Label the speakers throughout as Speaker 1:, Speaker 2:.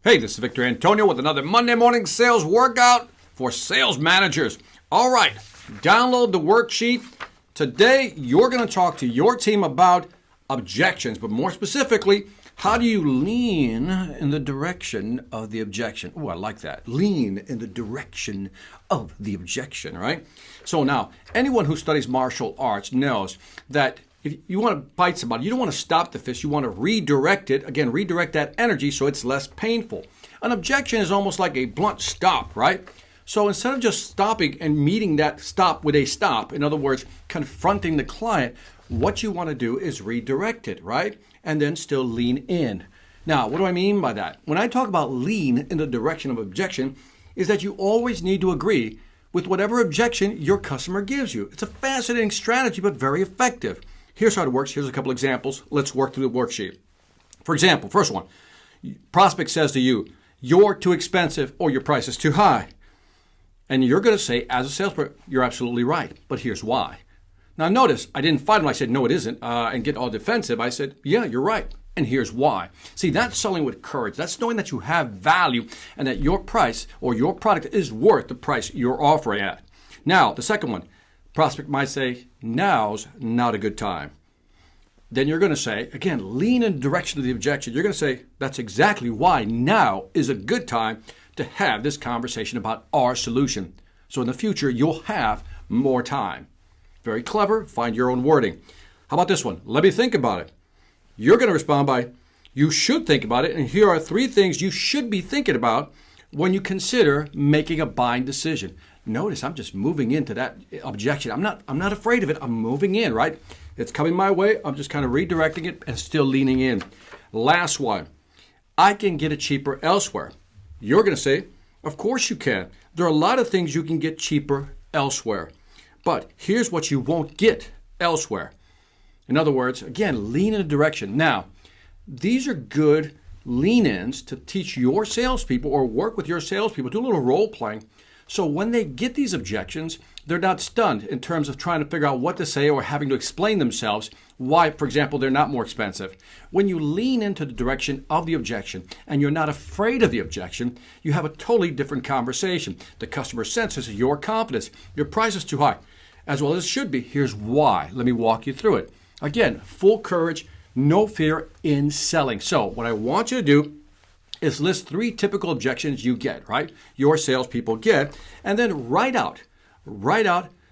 Speaker 1: Hey, this is Victor Antonio with another Monday morning sales workout for sales managers. All right, download the worksheet. Today, you're going to talk to your team about objections, but more specifically, how do you lean in the direction of the objection? Oh, I like that. Lean in the direction of the objection, right? So now, anyone who studies martial arts knows that if you want to bite somebody, you don't want to stop the fist. You want to redirect it. Again, redirect that energy so it's less painful. An objection is almost like a blunt stop, right? So instead of just stopping and meeting that stop with a stop, in other words, confronting the client, what you want to do is redirect it, right? And then still lean in. Now, what do I mean by that? When I talk about lean in the direction of objection, is that you always need to agree with whatever objection your customer gives you. It's a fascinating strategy, but very effective. Here's how it works. Here's a couple examples. Let's work through the worksheet. For example, first one, prospect says to you, you're too expensive or your price is too high. And you're going to say, as a salesperson, you're absolutely right, but here's why. Now notice, I didn't fight him. I said, no, it isn't, and get all defensive. I said, yeah, you're right, and here's why. See, that's selling with courage. That's knowing that you have value and that your price or your product is worth the price you're offering at. Now, the second one, prospect might say, now's not a good time. Then you're going to say, again, lean in the direction of the objection. You're going to say, that's exactly why now is a good time to have this conversation about our solution. So in the future, you'll have more time. Very clever. Find your own wording. How about this one? Let me think about it. You're going to respond by, you should think about it. And here are 3 things you should be thinking about when you consider making a buying decision. Notice I'm just moving into that objection. I'm not afraid of it. I'm moving in, right? It's coming my way. I'm just kind of redirecting it and still leaning in. Last one. I can get it cheaper elsewhere. You're going to say, of course you can. There are a lot of things you can get cheaper elsewhere. But here's what you won't get elsewhere. In other words, again, lean in a direction. Now, these are good lean-ins to teach your salespeople or work with your salespeople, do a little role playing. So when they get these objections, they're not stunned in terms of trying to figure out what to say or having to explain themselves why, for example, they're not more expensive. When you lean into the direction of the objection and you're not afraid of the objection, you have a totally different conversation. The customer senses your confidence. Your price is too high, as well as it should be. Here's why. Let me walk you through it. Again, full courage, no fear in selling. So what I want you to do is list 3 typical objections you get, right? Your salespeople get, and then write out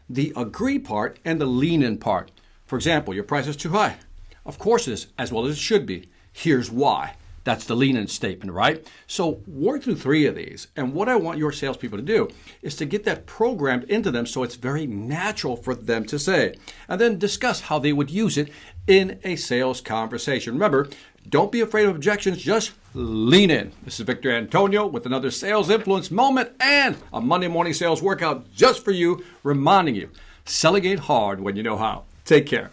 Speaker 1: the agree part and the lean in part. For example, your price is too high. Of course it is, as well as it should be. Here's why. That's the lean in statement, right? So work through 3 of these. And what I want your salespeople to do is to get that programmed into them so it's very natural for them to say. And then discuss how they would use it in a sales conversation. Remember, don't be afraid of objections, just lean in. This is Victor Antonio with another Sales Influence Moment and a Monday morning sales workout just for you, reminding you, selling ain't hard when you know how. Take care.